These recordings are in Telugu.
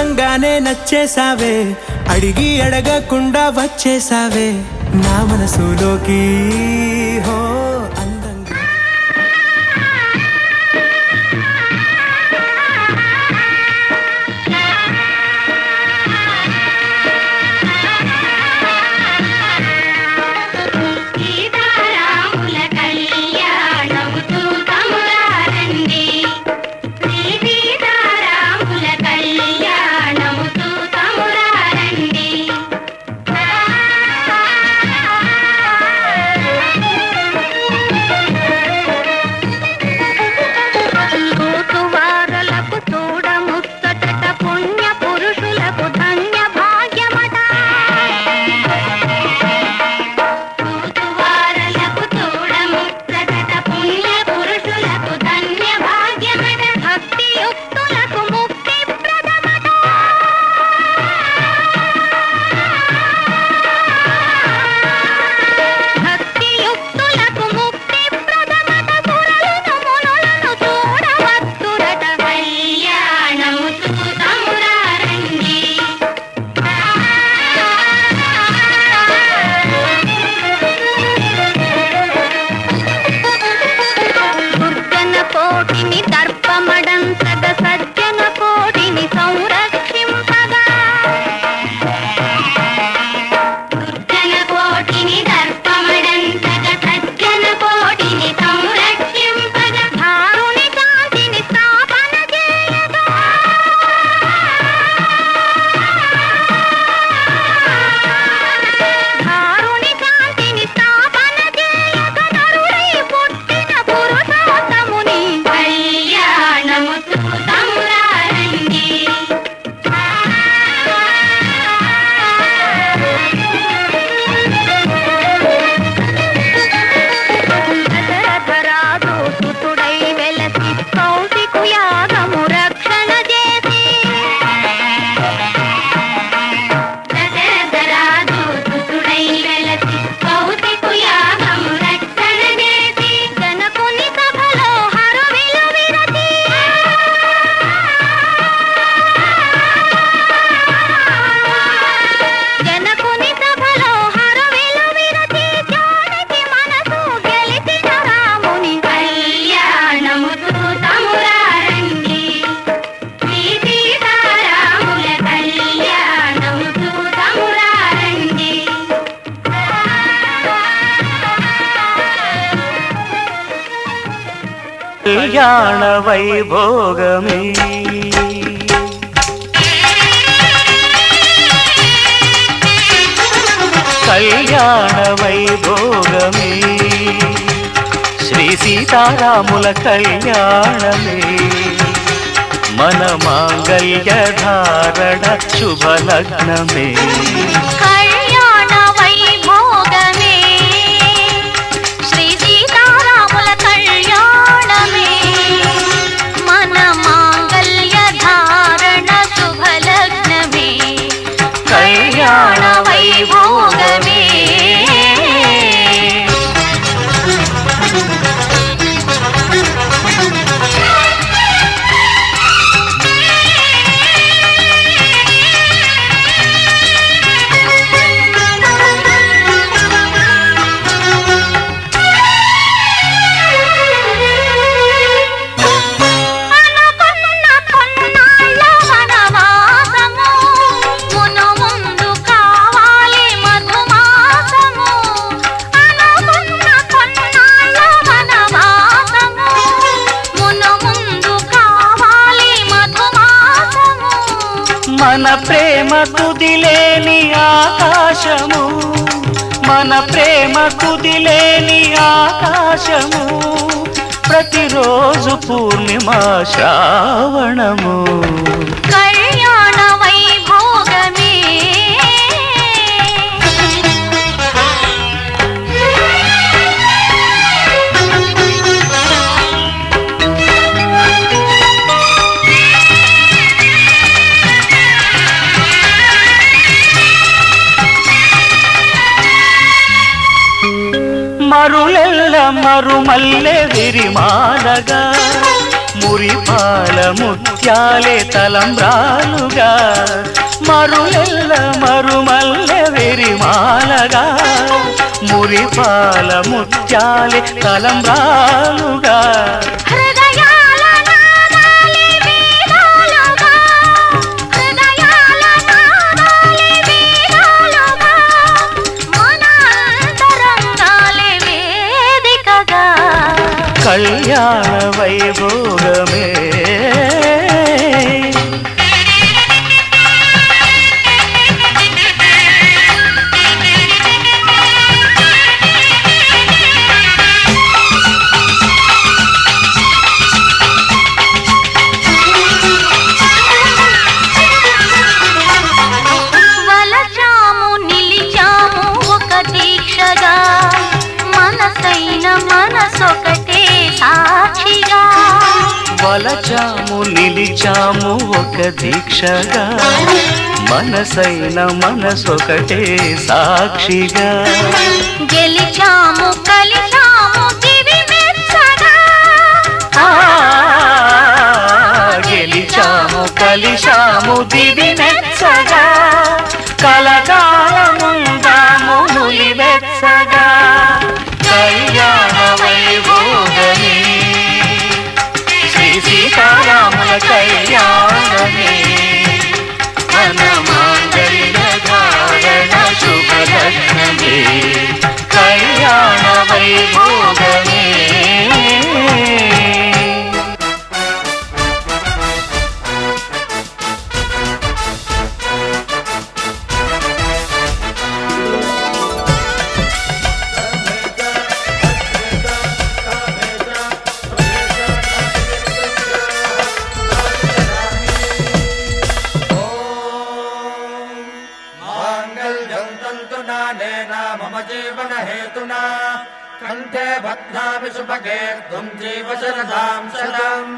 చూడంగానే నచ్చేసావే, అడిగి అడగకుండా వచ్చేసావే నా మనసులోకి. హో అందంగా కళ్యాణ వైభోగమే కళ్యాణ వైభోగమే శ్రీ సీతారాముల కళ్యాణమే మన మాంగళ్య ధారణ శుభలగ్నమే మన ప్రేమ కుదిలేని ఆకాశము మన ప్రేమ కుదిలేని ఆకాశము ప్రతిరోజు పూర్ణిమ శ్రావణము కళ్యాణ వైభోగమే మరులెల్ల మరుమల్లె విరిమాలగా మురిపాల ముత్యాలే తలంబ్రాలుగా మరులెల్ల మరుమల్లె విరిమాలగా మురిపాల ముత్యాలే తలంబ్రాలుగా హృదయాల నాదాలే వేదాలుగా హృదయాల నాదాలే వేదాలుగా మన అంతరంగాలే వేదికగా కళ్యాణ వైభోగమే వలచాము నిలిచాము ఒక దీక్షగా మనసైన మనసొకటే సాక్షిగా వలచాము నిలిచాము ఒక దీక్షగా మనసైన మనసొకటే సాక్షిగా గెలిచాము కలిచాము దివి మెచ్చగా గెలిచాము కలిశాము దివి మెచ్చగా కలకాలముందాము నులి వెచ్చగా కళ్యాణ వైభోగమే శ్రీ సీతారాముల కళ్యాణమే మన మాంగళ్య ధారణ శుభలగ్నమే కళ్యాణ వైభోగమే माङ्गल्यं तन्तुनानेन मम जीवन हेतुना कण्ठे बध्नामि सुभगे त्वं जीव शरदां शतम्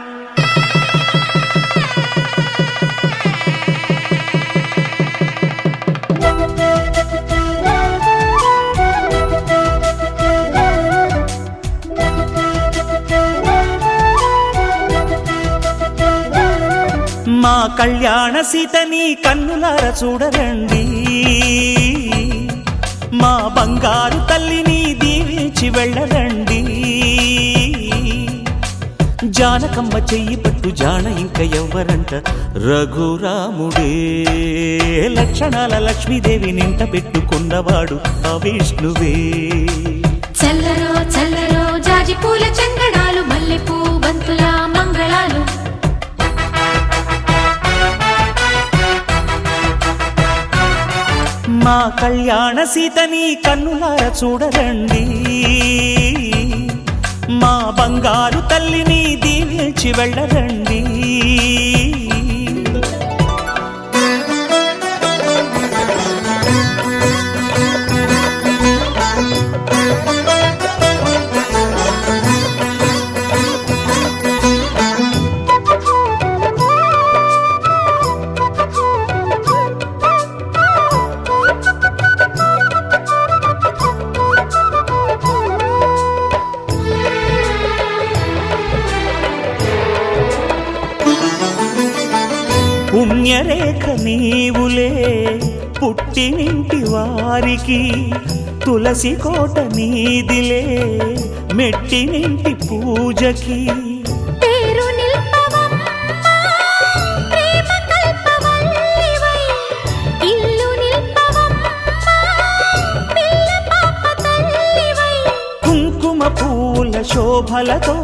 మా కళ్యాణ సీతని కన్నులార చూడరండి మా బంగారు తల్లిని దీవించి వెళ్ళరండి జానకమ్మ చెయ్యి పట్టు జాన ఇంక ఎవ్వరంట రఘురాముడే లక్షణాల లక్ష్మీదేవి నింట పెట్టుకున్నవాడు ఆ విష్ణువే చల్లరో చల్లరో జాజి పూల చందనాలు మల్లెపూ బంతుల మంగళాలు మా కళ్యాణ సీతని కన్నులార చూడరండి మా బంగారు తల్లిని దీవించి వెళ్ళరండి పుణ్యరేఖ నీవులే పుట్టినింటి వారికి తులసి కోట నీదిలే మెట్టినింటి పూజకి పేరు నిల్పవమ్మా ప్రేమ కల్పవల్లివై ఇల్లు నిల్పవమ్మా పిల్ల పాప తల్లివై కుంకుమ పూల శోభలతో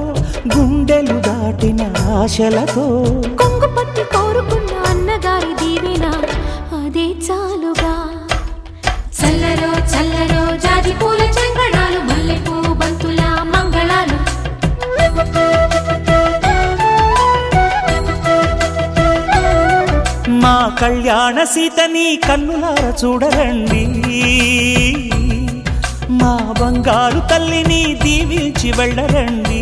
గుండెలు దాటిన ఆశలతో కొంగు పట్టి కోరుకున్న అన్నగారి దీవెన అదే చాలుగా చల్లరో చల్లరో జాజి పూల చంగడాలు మల్లెపూ బంతుల మంగళాలు మా కళ్యాణ సీతని కన్నులార చూడరండి మా బంగారు తల్లిని దీవించి వెళ్ళరండి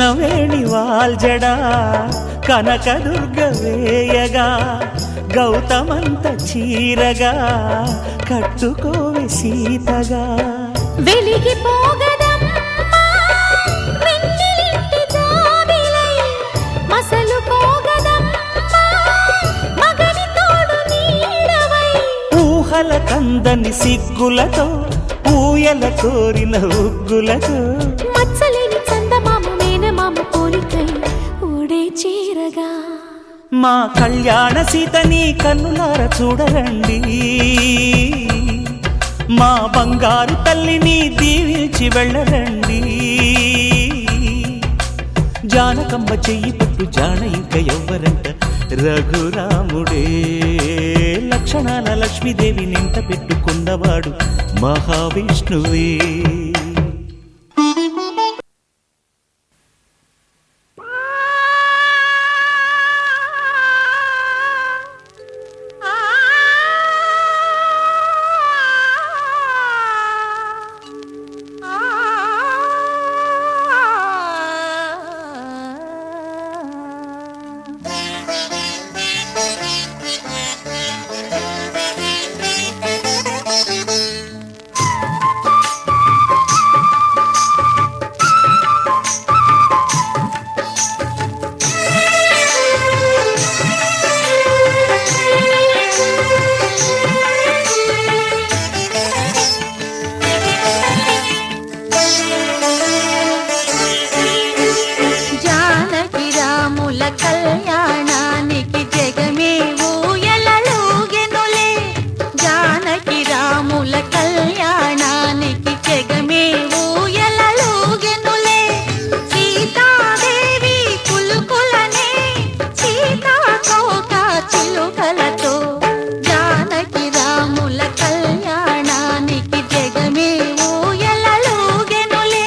కృష్ణవేణి వాల్జడా కనకదుర్గ వేయగా గౌతమంత చీరగా కట్టుకోవి సీతగా వెలిగిపోగదమ్మా వెన్నెలింటి జాబిలై మసలుకోగదమ్మా మగని తోడు నీడవై ఊహల కందని సిగ్గులతో ఊయల కోరిన ఉగ్గులతో మచ్చలేని చందమామ మేనమామ పోలికై ఓడే చీరగా మా కళ్యాణ సీతని కన్నులార చూడరండి మా బంగారు తల్లిని దీవించి వెళ్ళరండి జానకమ్మ చెయ్యి పట్టు జాన ఇంక ఎవ్వరంట రఘురాముడే లక్షణాల లక్ష్మీదేవి నింట పెట్టుకున్నవాడు మహావిష్ణువే కళ్యాణానికి జగమే ఊయలలుగెనులే జానకి రాముల కళ్యాణానికి జగమే ఊయలలుగెనులే సీతాదేవి కులుకులనే సీతాకోక చిలుకలతో జానకి రాముల కళ్యాణానికి జగమే ఊయలలుగెనులే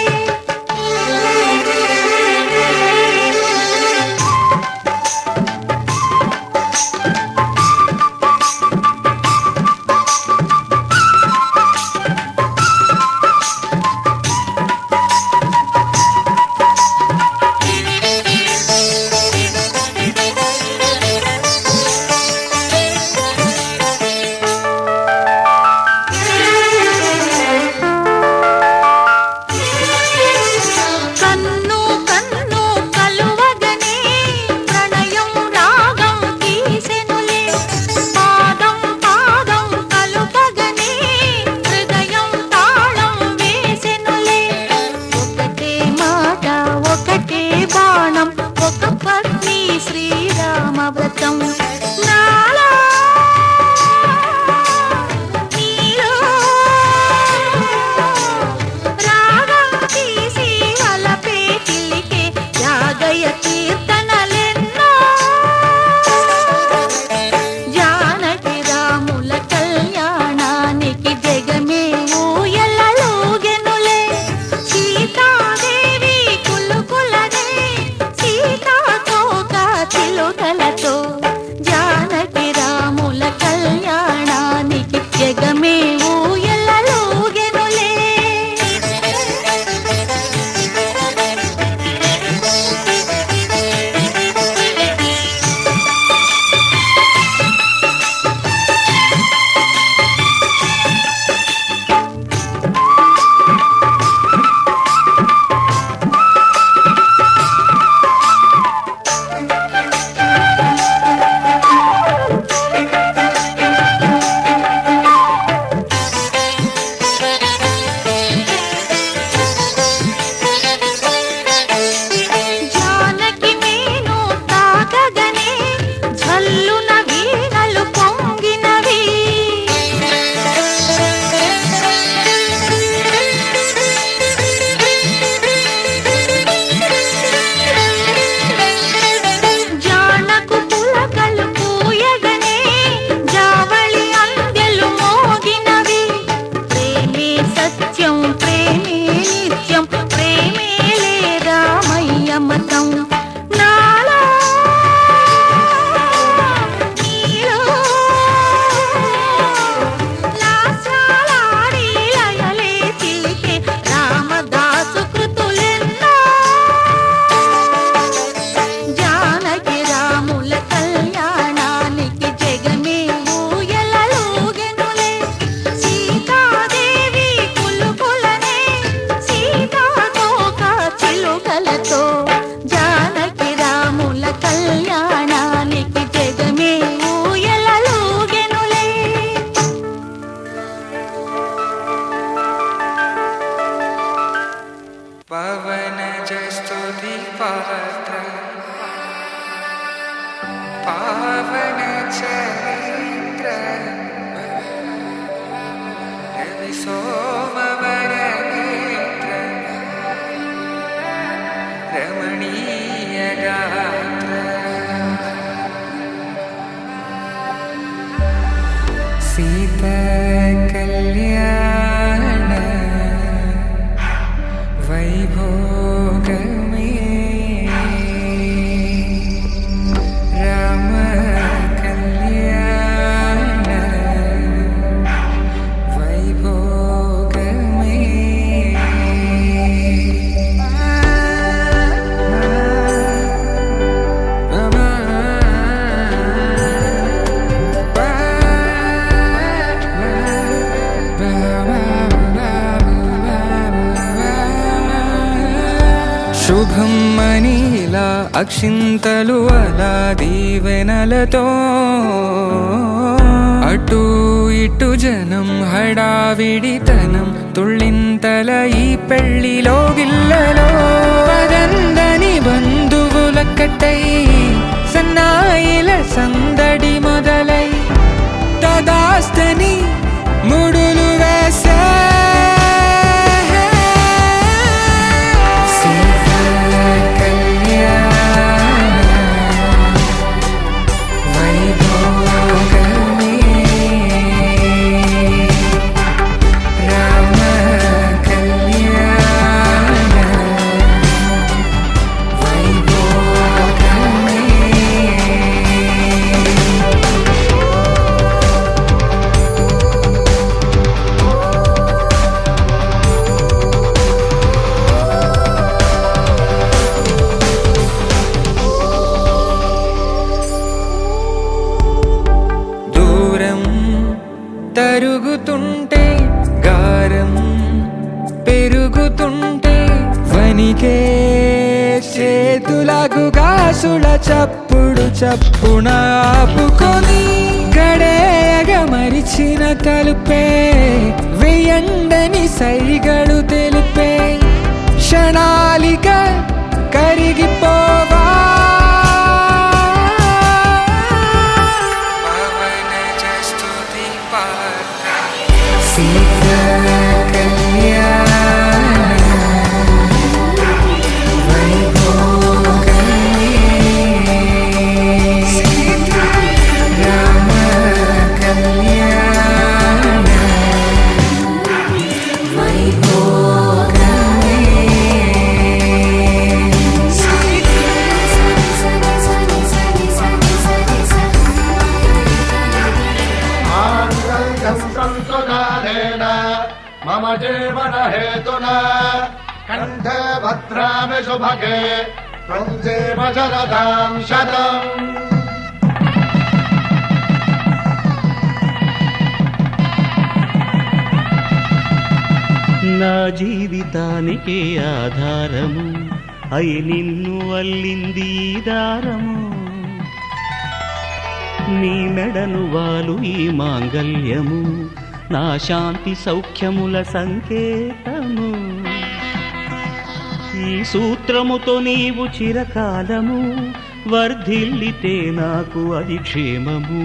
వ్రతం నాలో నీలో రాగం తీసి వలపే చిలికే యాగయ కీర్తనలెన్నో జానకి రాముల కళ్యాణానికి జగమే ఊయలలుగెనులే సీతాదేవి కులుకులనే సీతాకోక చిలుకలతో పావన చరిత్ర రవి సోమవర నేత్ర రమణీయ గాత్ర సీత కళ్యాణ వైభోగమే రామ కళ్యాణ వైభోగమే శుభం మనీలా అక్షింతలు అలా దీవెనలతో అటు ఇటు జనం హడావిడితనం తుళ్ళింతల ఈ పెళ్లిలో గిల్లలో పదందని బంధువులక్కటై సన్నాయిల సందడి మొదలై తదాస్తని ముడులు వేసే తరుగుతుంటే గారం పెరుగుతుంటే వనికే చేతులకు గాసుల చప్పుడు చప్పున ఆపుకొని గడేయగ మరిచిన తలుపే వెయ్యండని సైగడు తెలిపే క్షణాలిక కరిగిపోవా मम जीवन हेतुना कंठे भद्रामि शुभगे त्वं जीव शरदां शतम् నా జీవితానికే ఆధారము అయి నిన్ను అల్లింది ఈ దారము నీ మెడను వాలు ఈ మాంగల్యము నా శాంతి సౌఖ్యముల సంకేతము ఈ సూత్రముతో నీవు చిరకాలము వర్ధిల్లితే నాకు అది క్షేమము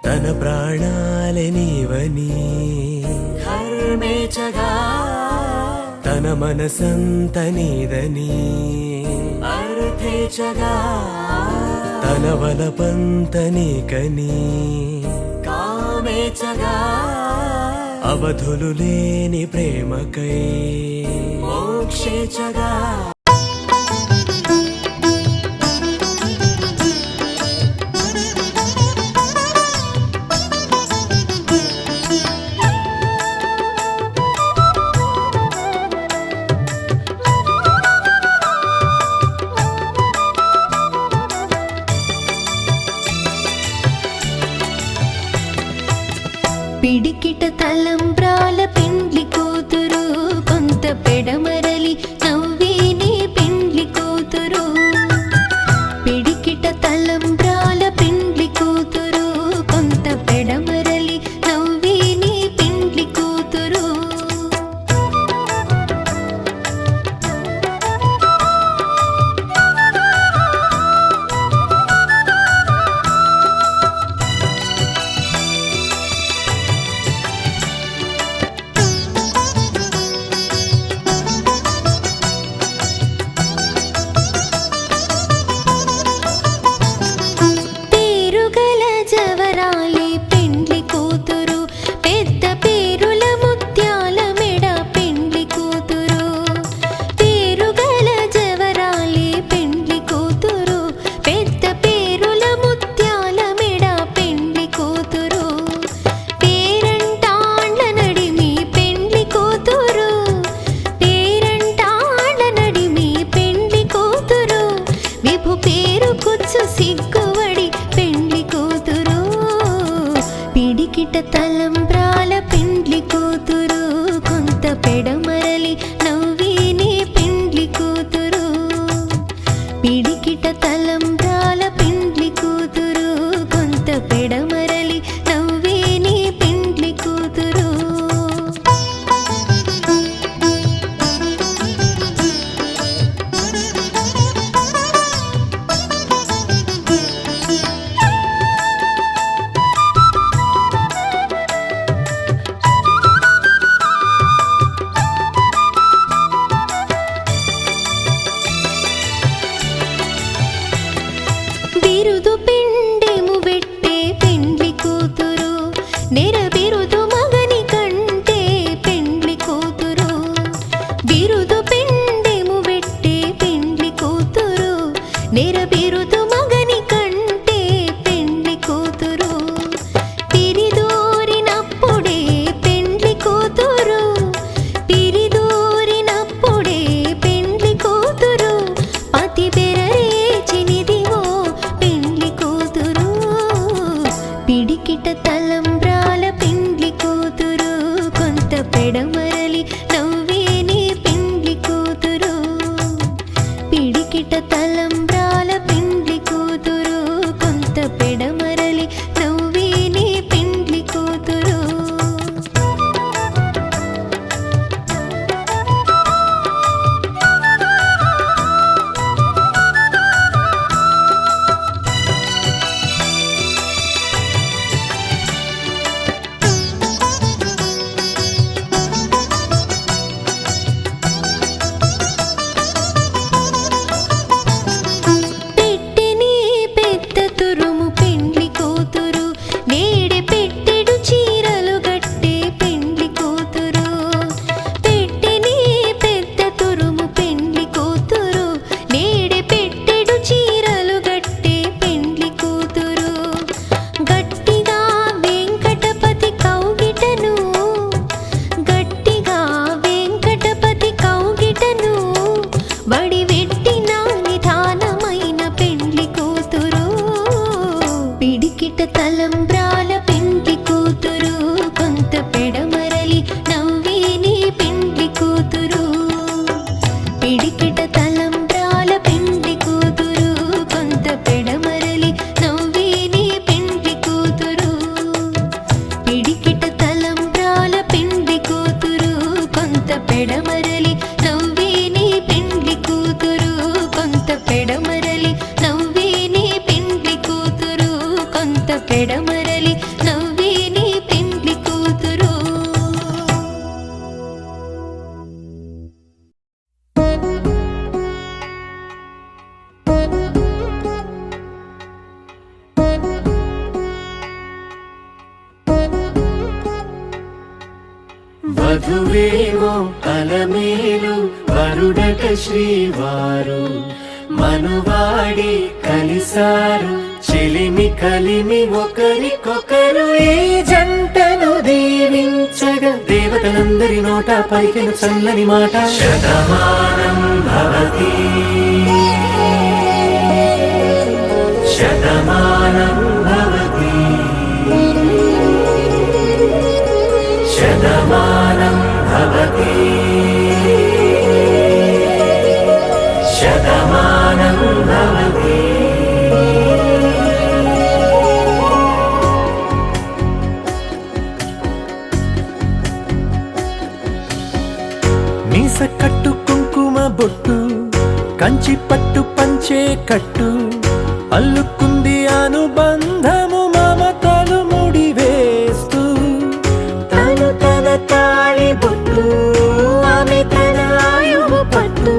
తన ప్రాణాలే నీవని ధర్మేచగా తన మనసంత నీదని అర్థేచగా తన వలపంత నీకని కామేచగా అవధులు లేని ప్రేమకై మోక్షేచగా పిడికిట తలంబ్రాల పెండ్లి కూతురు కొంత పెడమరలి నవ్వేని పెండ్లి కూతురు పిడికిట తలంబ్రాల పెండ్లి కూతురు కొంత పెడమరలి నవ్వేని పెండ్లి కూతురు సిగ్గువడి పెండ్లి కూతురు పిడికిట తలంబ్రాల పెండ్లి కూతురు కొంత పెడమరలి నవ్వేని పెండ్లి కూతురు పిడికిట తలంబ్రాల పెండ్లి కూతురు కొంత పెడమరలి నవ్వేని పెండ్లి కూతురు బిరుదు పిండెము పెట్టే పెండ్లి కూతురు నెర బిరుదు మగని కంటే పెండ్లి కూతురు బిరుదు పిండెము పెట్టే పెండ్లి కూతురు నెర బిరుదు మగని కంటే పెండ్లి కూతురు పిరిదూరినప్పుడే పెండ్లి కూతురు పిరిదూరినప్పుడే పెండ్లి కూతురు పతి బెరరేచినిదివో పిడికిట తలంబ్రాల పెండ్లి కూతురు కొంత పెడమరలి నవ్వేని పెండ్లి కూతురు పిడికిట తలంబ్రాల పెండ్లి కూతురు కొంత పెడమరలి నవ్వేని పెండ్లి కూతురు తలంబ్రాల పెండ్లి కూతురు కొంత పెడమరలి నవ్వేని పెండ్లి కూతురు పిడికిట తలంబ్రాల పెండ్లి కూతురు కొంత పెడమరలి నవ్వేని పెండ్లి కూతురు పిడికిట తలంబ్రాల పెండ్లి కూతురు కొంత పెడమరలి నవ్వేని పెండ్లి కూతురు కొంత పెడమరలి నవ్వేని పెండ్లి కూతురు కొంత పెడమరలి నవ్వేని పెండ్లి కూతురు వధువేవో అలమేలు వరుడట శ్రీవారు మనువాడి కలిసారు చెలిమి కలిమి ఒకరికొకరు ఈ జంటను దీవించగా దేవతలందరి నోట పలికిన చల్లని మాట శతమానం భవతి శతమానం భవతి భవతి శతమానం భవతి. మీస కట్టు కుంకుమ బొట్టు కంచి పట్టు పంచే కట్టు అల్లుకుంది అనుబంధము మమతలు ముడివేస్తూ తను తన తాళి బొట్టు ఆమె తన ఆయువు పట్టు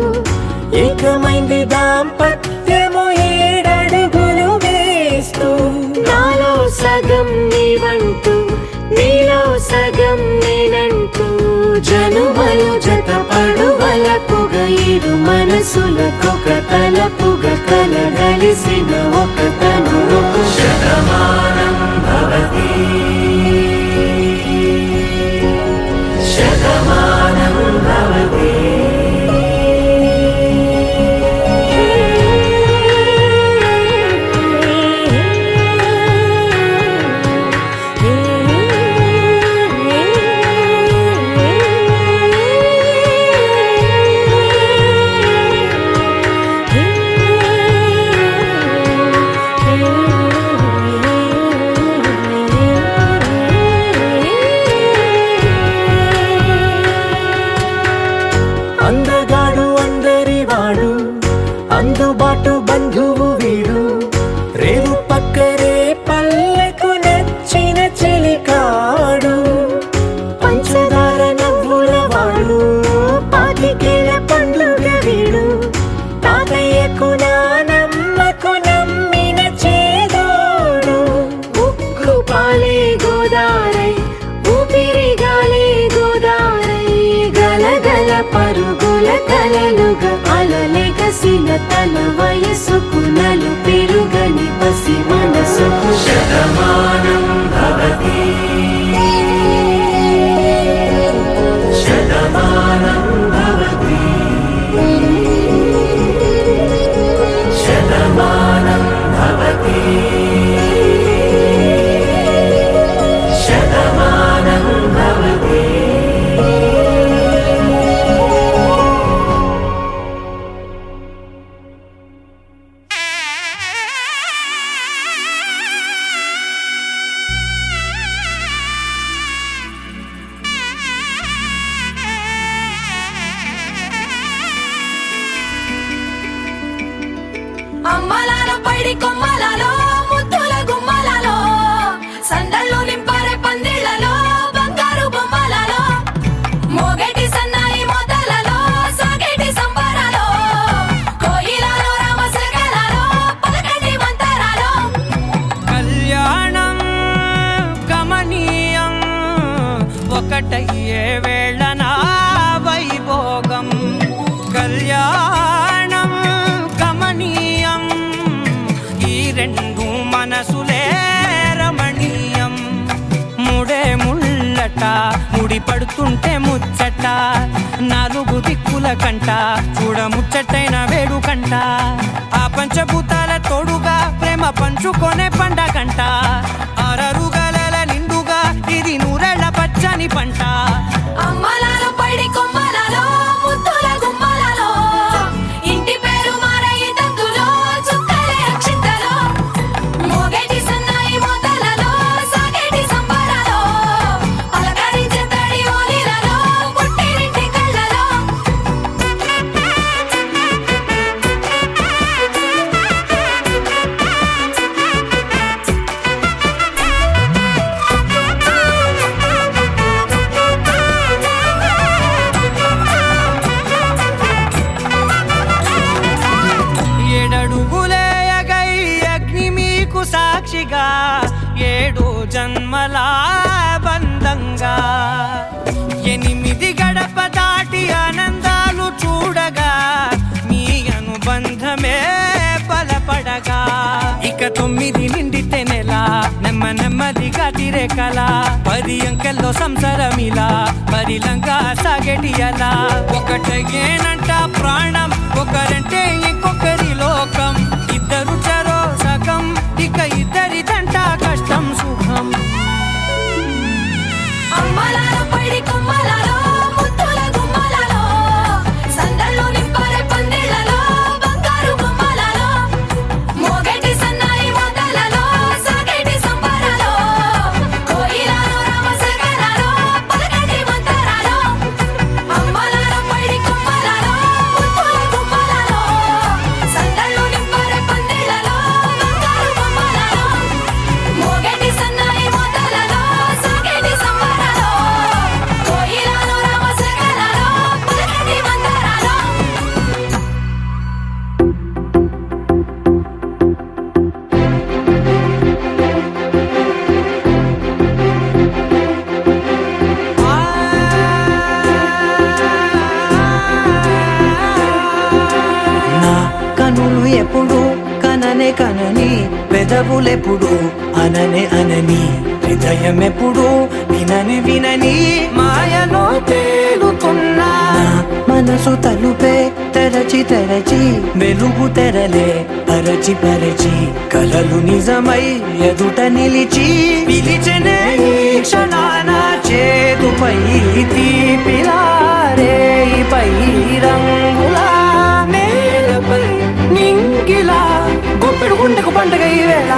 ఏకమైంది దాంపత్యము 7 అడుగులు వేస్తూ నాలో సగం నీవంటూ నీలో సగం నేనంటూ జనుమలు జతపడు వలపుగ ఇరు మనసులకొక తలపుగ కలగలిసిన ఒక తను శతమానం భవతి శతమానం భవతి. అందగాడు అందరివాడు అందుబాటు బంధువు వీడు రేవు పక్కరే పల్లెకు నచ్చిన చెలికాడు పంచదార నవ్వుల వాడు పాతికేల పండుగ వీడు తాతయ్యకు నానమ్మకు నమ్మిన చేదోడు ఉక్కు పాలే గోదారై ఊపిరి గాలే గోదారై గలగల పరుగుల కలలుగా అలలెగసిన తన వయసుకు నలు పెరుగని పసి మనసుకు శతమానం భవతి శతమానం భవతి శతమానం భవతి శతమానం భవతి. అమ్మలాల పైడి కొమ్మలలో ముద్దుల గుమ్మలలో సందళ్ళు నింపారే పందిళ్లలో బంగారు బొమ్మలలో మోగేటి సన్నాయి మోతలలో సాగేటి సంబరాలో కోయిలలో రామశకలలో పలకటి మంతరాలో కళ్యాణం గమనీయం ఒకటయ్యే వేళ నా వైభోగం కళ్యాణం గమనీయం ఈ రెండు మనసులే రమణీయం ముడే ముళ్ళట ముడి పడుతుంటే ముచ్చట 4 దిక్కుల కంట చూడ ముచ్చటైన వేడుకంట ఆ పంచభూతాల తోడుగా ప్రేమ పంచుకొనే పండగంట అరరుగలల నిండుగా ఇది 100 ఏళ్ల పచ్చని పంట అమ్మలాల పైడి కొమ్మలలో ముద్దుల గుమ్మలలో ఇంటి పేరు మారయి తందులో చుక్కలే అక్షింతలో మోగేటి సన్నాయి మోతలలో సాగేటి సంబరాలో పలకరించే తడి ఓలిలలో పుట్టినింటి కళ్ళలో సాక్షిగా 7 జన్మల బంధంగా 8 గడప దాటి ఆనందాలు చూడగా మీ అనుబంధమే బలపడగా ఇక 9 నిండితే నెల నెమ్మదిగా తిరే కల 10 అంకెల్లో సంసారమిలా పరిలంగా సాగేటి అలా ఒకటేనంట ప్రాణం ఒకరంటే ఇంకొకరి లోకం ఇద్దరు చరో సగం ఇక ఇద్దరిదంట కష్టం సుఖం అమ్మలాల పైడి కొమ్మలలో ముద్దుల పెదవులెప్పుడు అననే అనని హృదయం ఎప్పుడు వినని వినని మాయలో తేలుతున్నా నా మనసు తలుపే తెరచి తెరచి వెలుగు తెరలే పరచి పరచి కలలు నిజమై ఎదుట నిలిచి పిలిచెనే ఈ క్షణాన చేతుపై తీపిలారేపై రంగులా నేలపై నింగిలా గుప్పెడు గుండెకు పండగ ఈ వేళ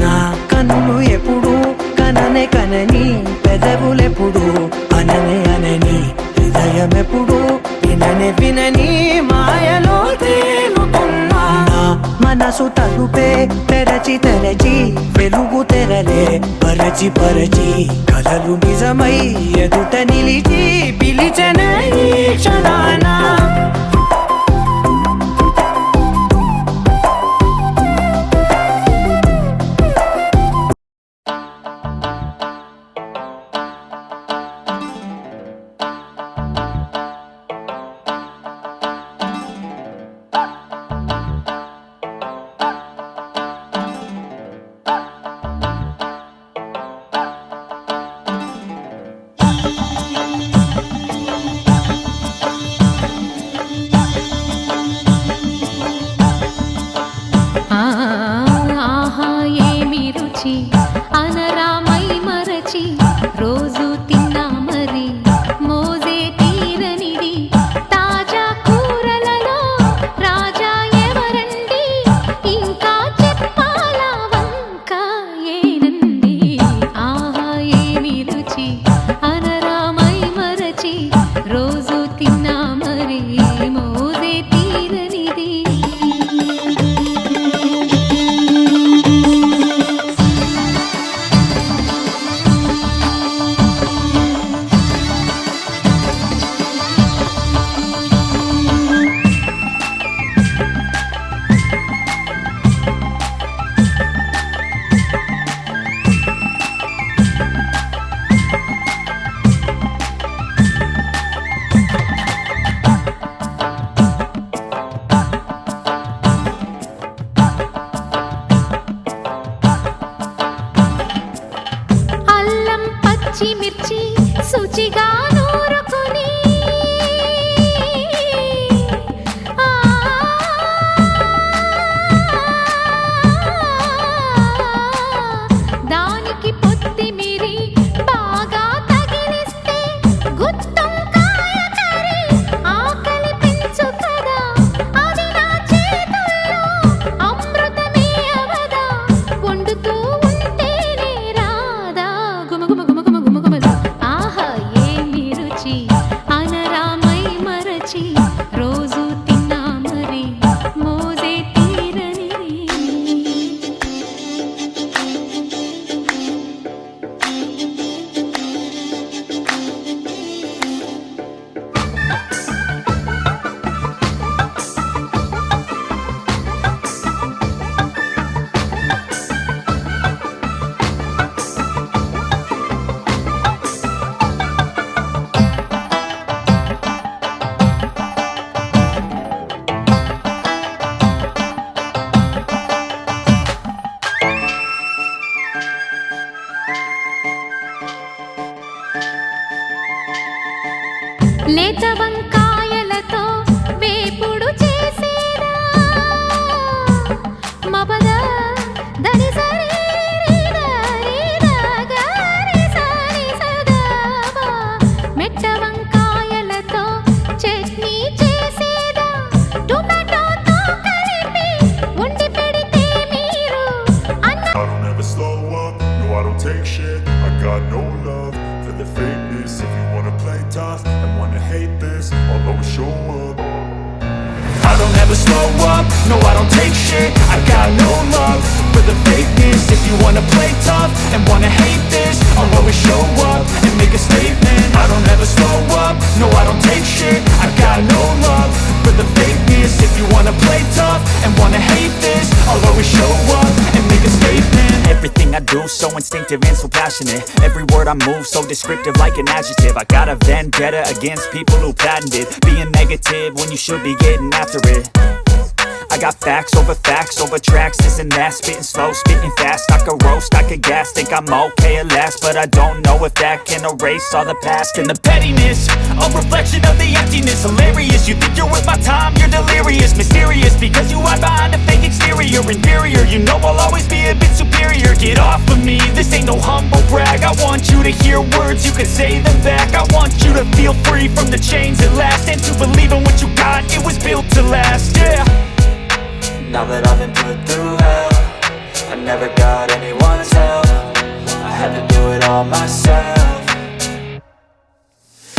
నా కన్నులు ఎప్పుడు కననే కనని పెదవులెప్పుడు అననే అనని హృదయం ఎప్పుడు విననే వినని మాయలో తేలుతున్నా నా మనసు తలుపే తెరచి తెరచి వెలుగు తెరలే పరచి పరచి కలలు నిజమై ఎదుట నిలిచి పిలిచెనే ఈ క్షణాన ఆహా ఏమి రుచి అనరామై మరచి రోజు తిన్నా మరి మోజే తీరనిది తాజా కూరలలో రాజా ఎవరండి ఇంకా చెప్పాలా వంక ఏనండి ఆహా ఏమి రుచి అనరామై మరచి రోజు తిన్నా మరి మోజే తీరనిది అల్లం పచ్చిమిర్చి శుచిగా నూరుకుని ఆ, దానికి పొత్తిమిరి బాగా తగిలిస్తే గుత్తొంకాయ కర్రీ ఆకలి పెంచు కదా అది నా చేతుల్లో అమృతమే అవదా వండుతూ ఉంటేనే రాదా గుమగుమ గుమగుమ గుమగుమలు ఆహా ఏమి రుచి అనరామై మరచి రోజు తిన్నా మరి మోజే తీరనిది లేత వంకాయలతో వేపుడు చేసేదా మపద దని సరి మెట్ట వంకాయలతో చట్నీ చేసేదా టొమాటోతో కలిపి వండి పెడితే మీరు అన్న I don't ever slow up, no I don't take shit. I got no love for the fakeness. If you wanna play tough and wanna hate this, I'll always show up. I don't ever slow up, no I don't take shit. I got no love for the fakeness. If you wanna play tough and wanna hate this, I'll always show up and make a statement. I don't ever slow up, no I don't take shit. I got no love for the fakeness. If you you wanna play tough and wanna hate this, I'll always show up and make a statement. Everything I do so instinctive and so passionate. Every word I move so descriptive like an adjective. I got a vendetta against people who patented being negative when you should be getting after it. I got facts over tracks, this and that. Spitting slow, spitting fast, I could roast, I could gas. Think I'm okay at last, but I don't know if that can erase all the past. And the pettiness, a reflection of the emptiness. Hilarious, you think you're worth my time, you're delirious. Mysterious, because you hide behind a fake exterior. Inferior, you know I'll always be a bit superior. Get off of me, this ain't no humble brag. I want you to hear words, you can say them back. I want you to feel free from the chains at last, and to believe in what you got, it was built to last, yeah. Now that I've been put through hell, I never got anyone's help. I had to do it all myself.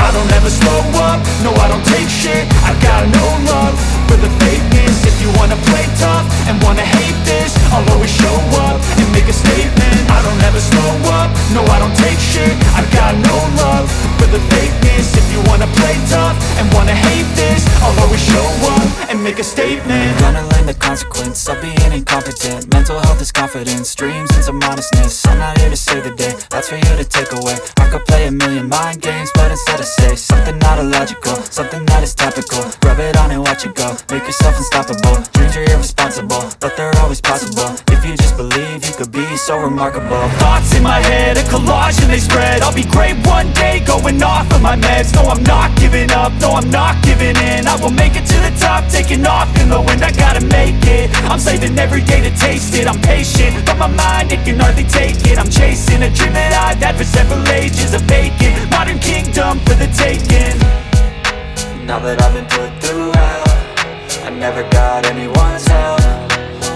I don't ever slow up, no I don't take shit. I got no love for the fakeness. If you wanna play tough and wanna hate this, I'll always show up and make a statement. I don't ever slow up, no I don't take shit. I got no love for the fakeness. If you wanna play tough and wanna hate this, I'll always show up and make a statement. Gonna learn the consequence of being incompetent. Mental health is confidence, dreams and some modestness. I'm not here to save the day, that's for you to take away. I could play a million mind games, but instead I say something not illogical, something that is topical. Rub it on and watch it go, make yourself unstoppable. Dreams are irresponsible, but they're always possible. If you just believe, you could be so remarkable. Thoughts in my head, a collage and they spread. I'll be great one day, going off of my meds. No, I'm not giving up, no, I'm not giving in. I will make it to the top, taking off in the wind. I gotta make it, I'm saving every day to taste it. I'm patient, but my mind, it can hardly take it. I'm chasing a dream that I've had for several ages. A vacant, modern kingdom for the taking. Now that I've been put through hell, I never got anyone's help.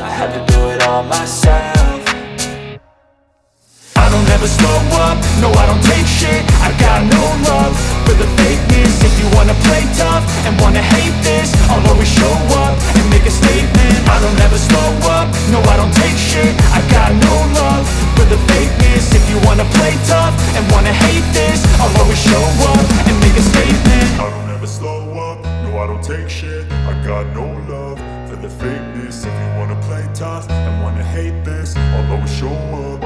I had to do it all myself. I don't ever slow up, no I don't take shit. I got no love for the fakeness. If you wanna play tough and wanna hate this, I'll always show up and make a statement. I don't ever slow up, no I don't take shit. I got no love for the fakeness. If you wanna play tough and wanna hate this, I'll always show up and make a statement. I don't ever slow up, no I don't take shit. I got no love for the fakeness. If you wanna play tough and wanna hate this, I'll always show up.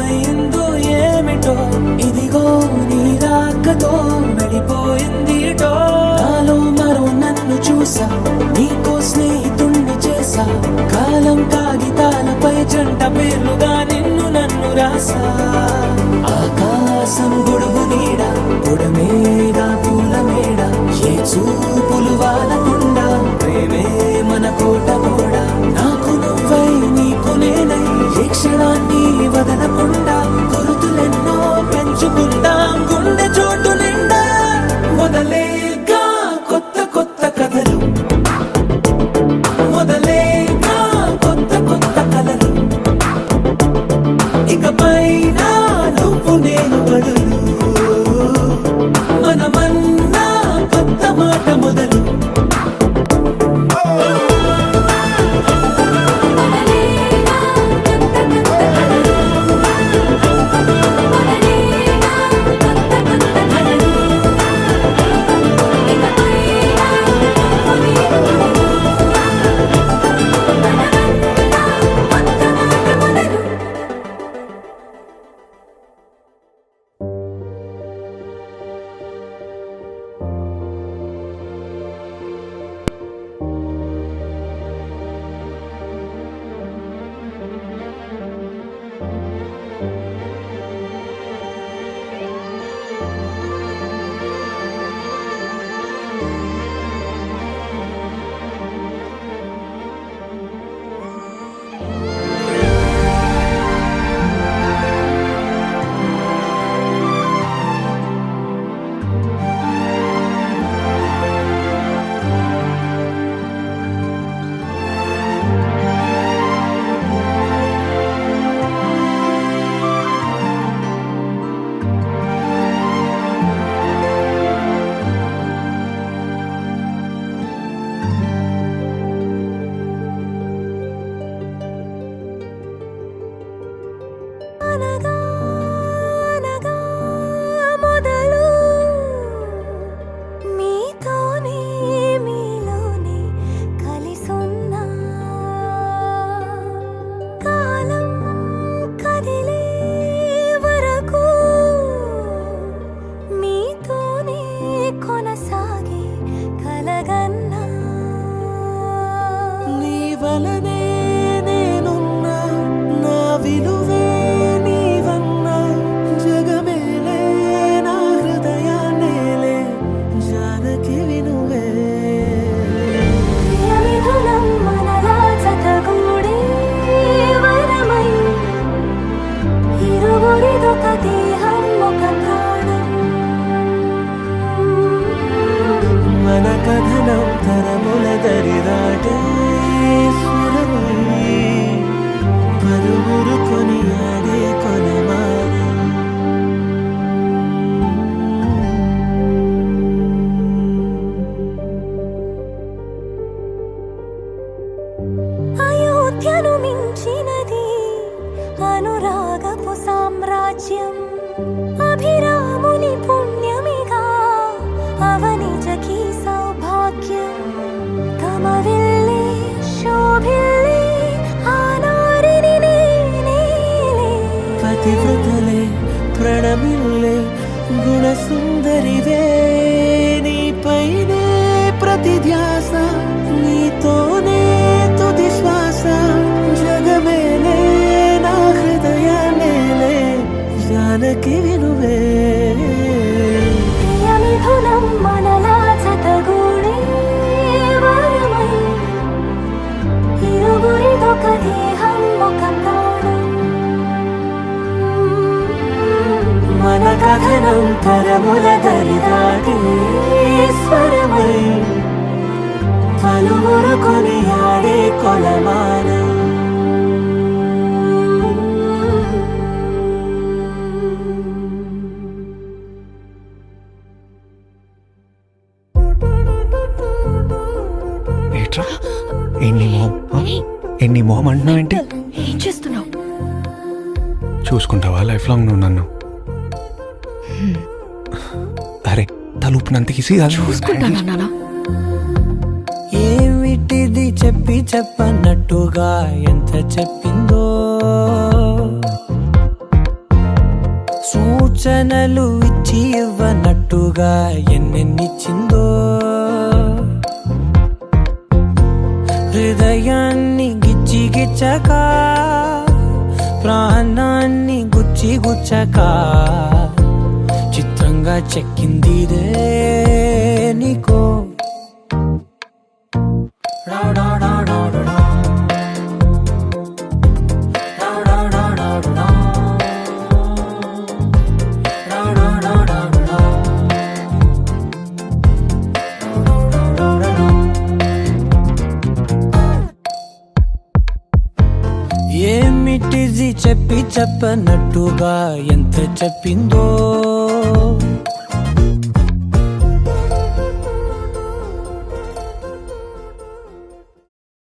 ఏమైందో ఏమిటో ఇదిగో నీ రాకతో వెళ్ళిపోయింది నాలో మరో నన్ను చూసా నీకో స్నేహితుణ్ణి చేసా కాలం కాగితాలపై జంట పేర్లుగా నిన్ను నన్ను రాసా ఆకాశం గొడుగు నీడ పొడమేడ పూల మేడ ఏ చూపులు వాలకుండా ప్రేమే మన కోట గోడ నాకు నువ్వై నీకు నేనై ఏ క్షణాన్ని వదలకుండా గురుతులెన్నో పెంచుకుందాం గుండె చోటు నిండా మొదలేగా కొత్త కొత్త కథలు మొదలేగా కొత్త కొత్త కలలు ఇకపైన నువ్వు నేను బదులు మనమన్నా కొత్త మాట మొదలు అభిరాముని పుణ్యమిగా అవనిజకి సౌభాగ్యం కమవిల్లి శోభిల్లి ఆనారిని నేనే పతివ్రతలే ప్రణమిల్లే గుణసుందరివే నీపైనే ప్రతి ధ్యాస నీతోనే తుది శ్వాస జగమేలే నా హృదయాన్నేలే జానకి వినువే మిథునం మనలా జతగూడే వరమై ఇరువురిదొక దేహం ఒక ప్రాణం మన కథనం తరముల దరిదాటి స్వరమై పలువురు కొనియాడే కొలమానం ఎన్ని మొహం అంటున్నావు ఏంటి? ఏం చేస్తున్నావు? చూసుకుంటావా లైఫ్ లాంగ్ నువ్వు నన్ను? అరే తలుపునంత ఈజీ చూసుకుంటానా? ఏమిటిది చెప్పి చెప్పన్నట్టుగా ఎంత చెప్పిందో సూచనలు ఇచ్చి ఇవ్వనట్టుగా ఎన్నెన్నిచ్చిందో హృదయాన్ని గిచ్చి గిచ్చక ప్రాణాన్ని గుచ్చి గుచ్చక చిత్రంగా చెక్కిందిరే నీకో ఏమిటిది చెప్పి చెప్పనట్టుగా ఎంత చెప్పిందో